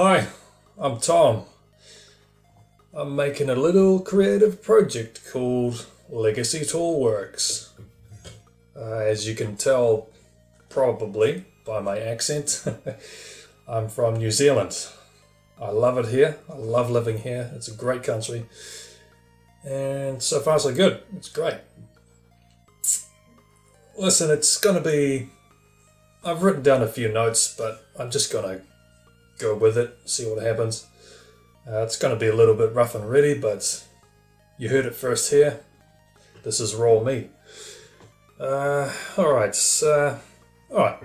Hi, I'm Tom. I'm making a little creative project called legacytoolworks. As you can tell, probably by my accent, I'm from New Zealand. I love it here. I love living here. It's a great country. And so far so good. It's great. Listen, it's going to be... I've written down a few notes, but I'm just going to go with it, see what happens. It's going to be a little bit rough and ready, but you heard it first here. This is raw me. Alright,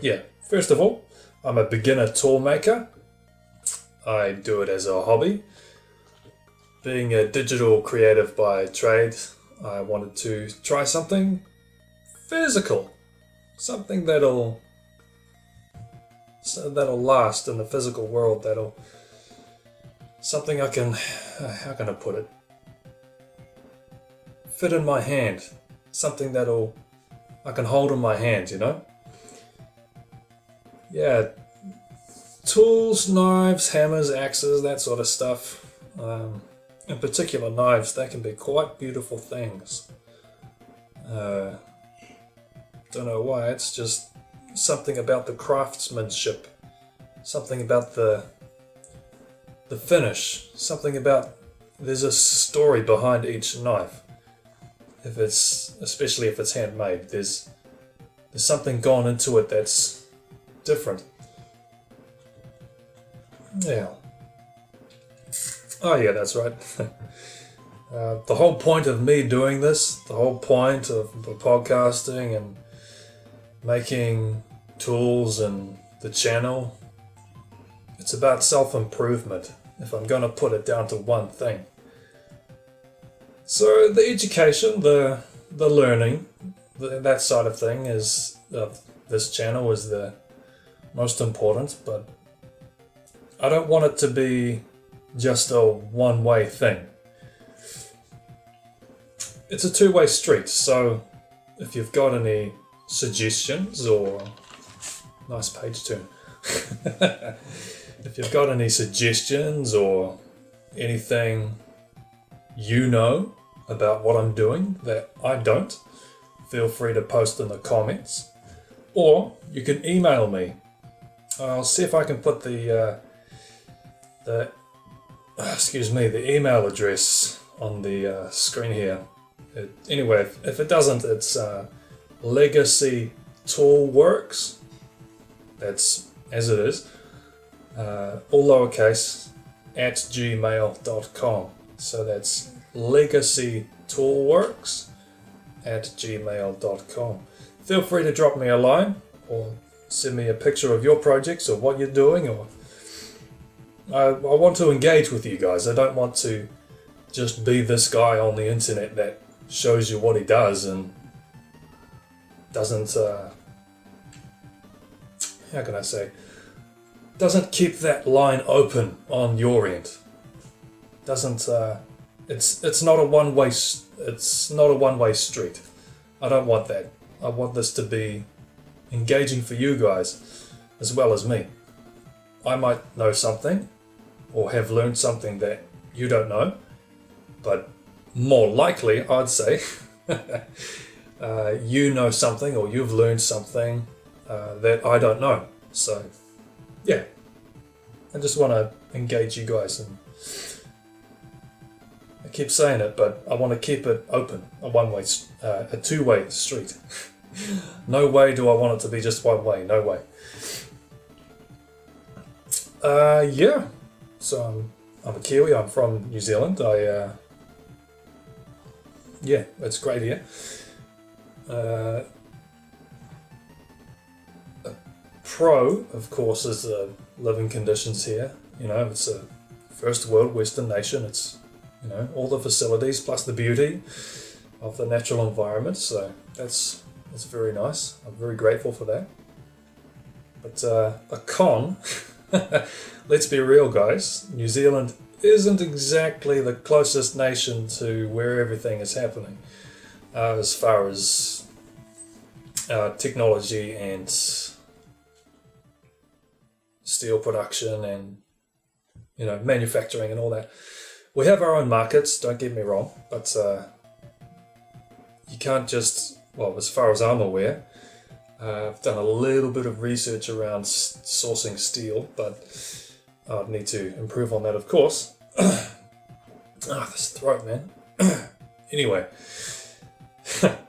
yeah. First of all, I'm a beginner tool maker. I do it as a hobby. Being a digital creative by trade, I wanted to try something physical. Something that'll last in the physical world, something I can, how can I put it, fit in my hand, something I can hold in my hand, you know? Yeah, tools, knives, hammers, axes, that sort of stuff. In particular knives, they can be quite beautiful things. Don't know why, it's just something about the craftsmanship, something about the finish, something about there's a story behind each knife. Especially if it's handmade, there's something gone into it that's different. Yeah. Oh yeah, that's right. The whole point of me doing this, the whole point of the podcasting and making tools and the channel, it's about self-improvement, if I'm going to put it down to one thing. So the education, the learning, that side of thing is, this channel is the most important, but I don't want it to be just a one-way thing. It's a two-way street, so if you've got any suggestions or... Nice page turn. If you've got any suggestions or anything you know about what I'm doing that I don't, feel free to post in the comments. Or you can email me. I'll see if I can put the email address on the screen here. Anyway, if it doesn't, it's legacytoolworks. That's as it is. All lowercase at gmail.com. So that's legacytoolworks at gmail.com. Feel free to drop me a line or send me a picture of your projects or what you're doing. Or I want to engage with you guys. I don't want to just be this guy on the internet that shows you what he does and doesn't, how can I say, doesn't keep that line open on your end. Doesn't, it's not a one-way street. I don't want that. I want this to be engaging for you guys as well as me. I might know something or have learned something that you don't know, but more likely I'd say you know something or you've learned something that I don't know. So yeah, I just want to engage you guys, and I keep saying it, but I want to keep it open, a two-way street. No way do I want it to be just one way, no way. Yeah, so I'm a Kiwi, I'm from New Zealand. Yeah, it's great here. A pro, of course, is the living conditions here. You know, it's a first world Western nation. It's, you know, all the facilities plus the beauty of the natural environment. So that's very nice. I'm very grateful for that. But a con, let's be real, guys. New Zealand isn't exactly the closest nation to where everything is happening as far as technology and steel production and manufacturing and all that. We have our own markets, don't get me wrong, but you can't just, well, as far as I'm aware, I've done a little bit of research around sourcing steel, but I'd need to improve on that, of course. This throat, man. Anyway,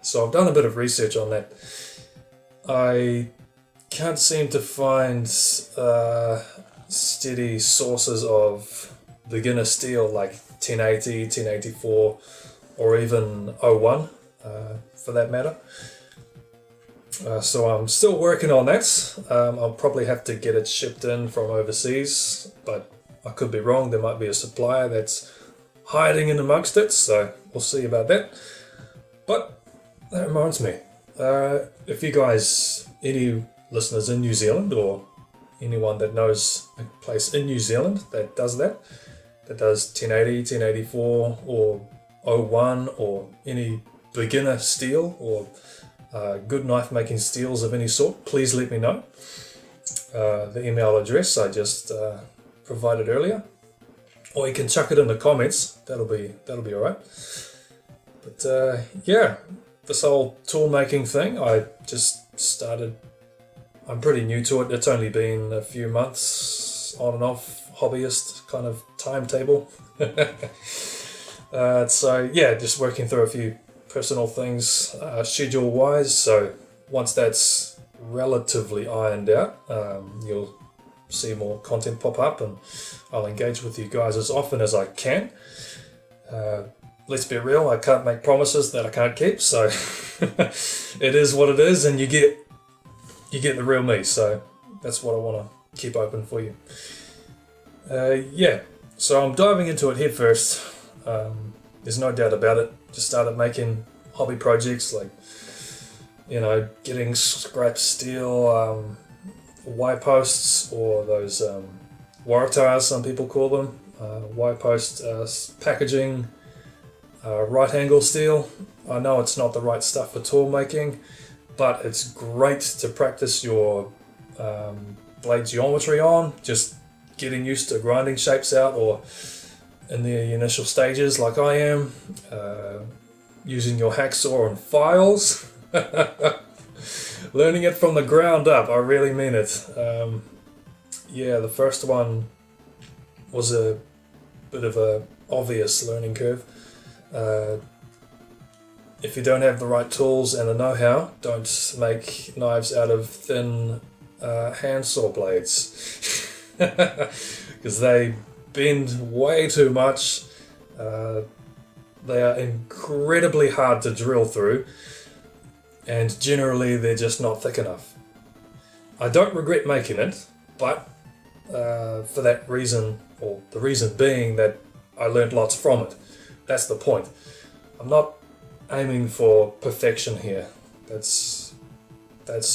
so I've done a bit of research on that. I can't seem to find steady sources of beginner steel like 1080, 1084, or even 01 for that matter. So I'm still working on that. I'll probably have to get it shipped in from overseas, but I could be wrong. There might be a supplier that's hiding in amongst it, so we'll see about that. But that reminds me, if you guys, any listeners in New Zealand or anyone that knows a place in New Zealand that does 1080, 1084 or 01 or any beginner steel or good knife making steels of any sort, please let me know. The email address I just provided earlier, or you can chuck it in the comments. That'll be alright. But yeah, this whole tool making thing, I just started. I'm pretty new to it. It's only been a few months on and off, hobbyist kind of timetable. So yeah, just working through a few personal things schedule wise. So once that's relatively ironed out, you'll see more content pop up, and I'll engage with you guys as often as I can. Let's be real, I can't make promises that I can't keep, so it is what it is, and you get the real me. So that's what I want to keep open for you. Yeah, so I'm diving into it head first. There's no doubt about it. Just started making hobby projects like, getting scrap steel, Y posts, or those waratahs, some people call them, Y post packaging, right angle steel. I know it's not the right stuff for tool making, but it's great to practice your blade geometry on, just getting used to grinding shapes out, or in the initial stages like I am, using your hacksaw and files. Learning it from the ground up, I really mean it. Yeah, the first one was a bit of a obvious learning curve. If you don't have the right tools and the know-how, don't make knives out of thin handsaw blades, because they bend way too much. They are incredibly hard to drill through, and generally they're just not thick enough. I don't regret making it, but for that reason, or the reason being that I learned lots from it. That's the point. I'm not aiming for perfection here. That's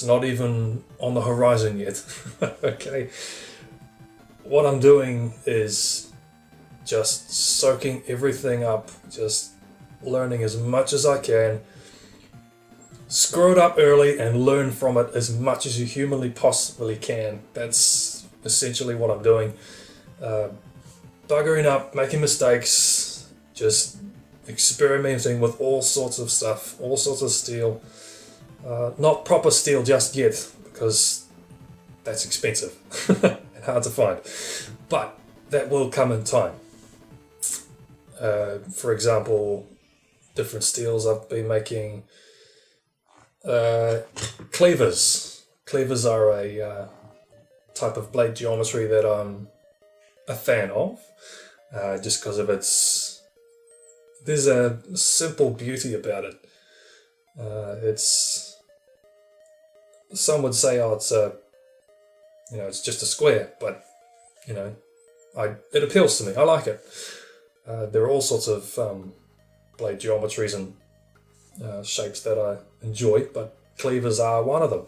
not even on the horizon yet. Okay. What I'm doing is just soaking everything up, just learning as much as I can. Screw it up early and learn from it as much as you humanly possibly can. That's essentially what I'm doing. Buggering up, making mistakes, just experimenting with all sorts of stuff, all sorts of steel. Not proper steel just yet, because that's expensive and hard to find. But that will come in time. For example, different steels I've been making. Cleavers. Cleavers are a type of blade geometry that I'm a fan of, just because of there's a simple beauty about it. Some would say, it's just a square, but it appeals to me. I like it. There are all sorts of blade geometries and shapes that I enjoy, but cleavers are one of them.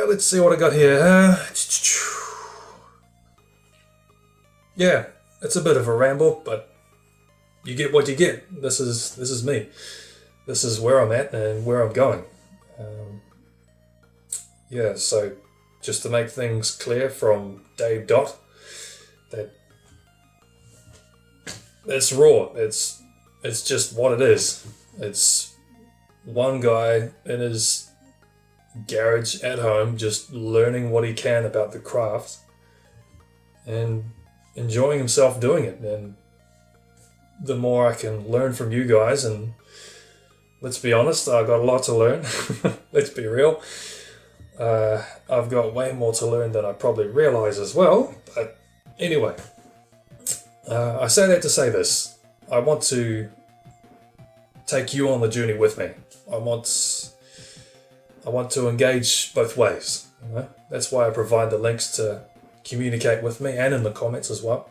Let's see what I got here. Yeah, it's a bit of a ramble, but you get what you get. This is me. This is where I'm at and where I'm going. Yeah, so just to make things clear from Dave Dot, that it's raw. It's just what it is. It's one guy in his garage at home just learning what he can about the craft and enjoying himself doing it. And the more I can learn from you guys, and let's be honest, I've got a lot to learn. Let's be real. I've got way more to learn than I probably realize as well. But anyway, I say that to say this. I want to take you on the journey with me. I want to engage both ways. You know? That's why I provide the links to communicate with me, and in the comments as well.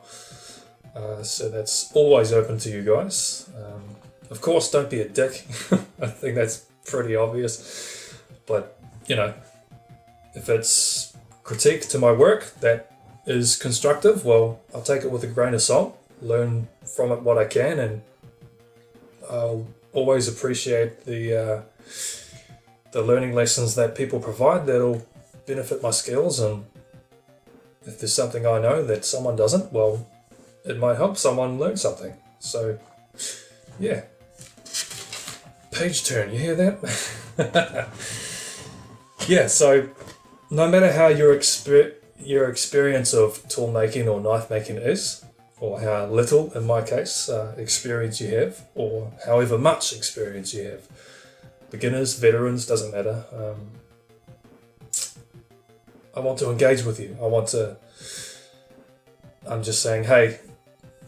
So that's always open to you guys. Of course, don't be a dick. I think that's pretty obvious. But, you know, if it's critique to my work that is constructive, well, I'll take it with a grain of salt, learn from it what I can, and I'll always appreciate the learning lessons that people provide that'll benefit my skills. And if there's something I know that someone doesn't, well, it might help someone learn something. So, yeah. Page turn, you hear that? Yeah, so no matter how your experience of tool making or knife making is, or how little, in my case, experience you have, or however much experience you have, beginners, veterans, doesn't matter. I want to engage with you. I'm just saying, hey,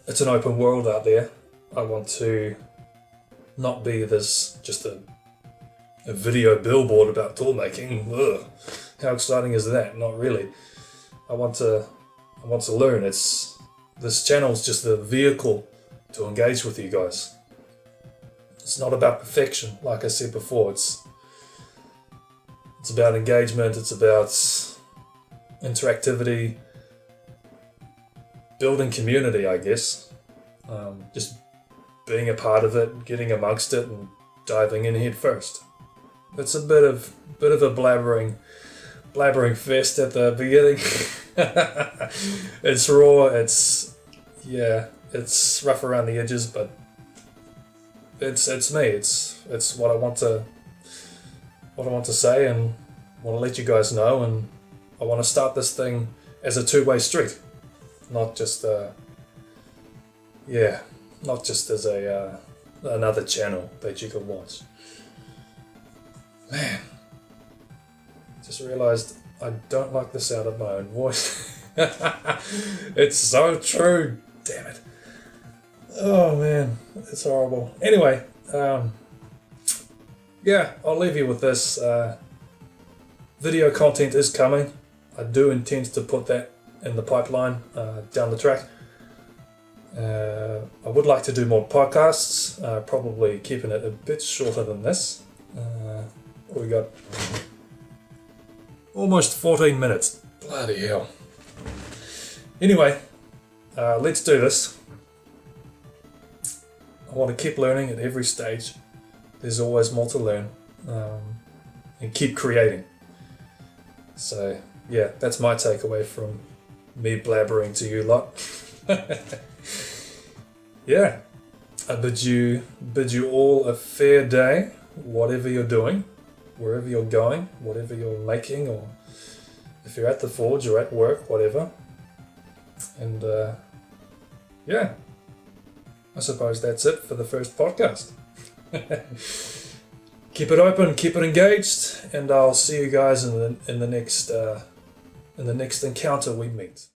it's an open world out there. I want to not be just a video billboard about tool making. Ugh. How exciting is that? Not really. I want to learn. This channel's just a vehicle to engage with you guys. It's not about perfection, like I said before. It's about engagement. It's about interactivity, building community, I guess. Just being a part of it, getting amongst it, and diving in head first. It's a bit of a blabbering fest at the beginning. It's raw. It's rough around the edges, but it's me. It's what I want to say, and want to let you guys know. And I want to start this thing as a two-way street, not just as another channel that you can watch. Man, just realized I don't like the sound of my own voice. It's so true. Damn it. Oh man, it's horrible. Anyway, yeah, I'll leave you with this. Video content is coming. I do intend to put that in the pipeline down the track. I would like to do more podcasts, probably keeping it a bit shorter than this. We got almost 14 minutes. Bloody hell. Anyway, let's do this. I want to keep learning at every stage. There's always more to learn. And keep creating. So, yeah, that's my takeaway from me blabbering to you lot. Yeah, I bid you all a fair day, whatever you're doing, wherever you're going, whatever you're making, or if you're at the forge or at work, whatever. And yeah, I suppose that's it for the first podcast. Keep it open, keep it engaged, and I'll see you guys in the next encounter we meet.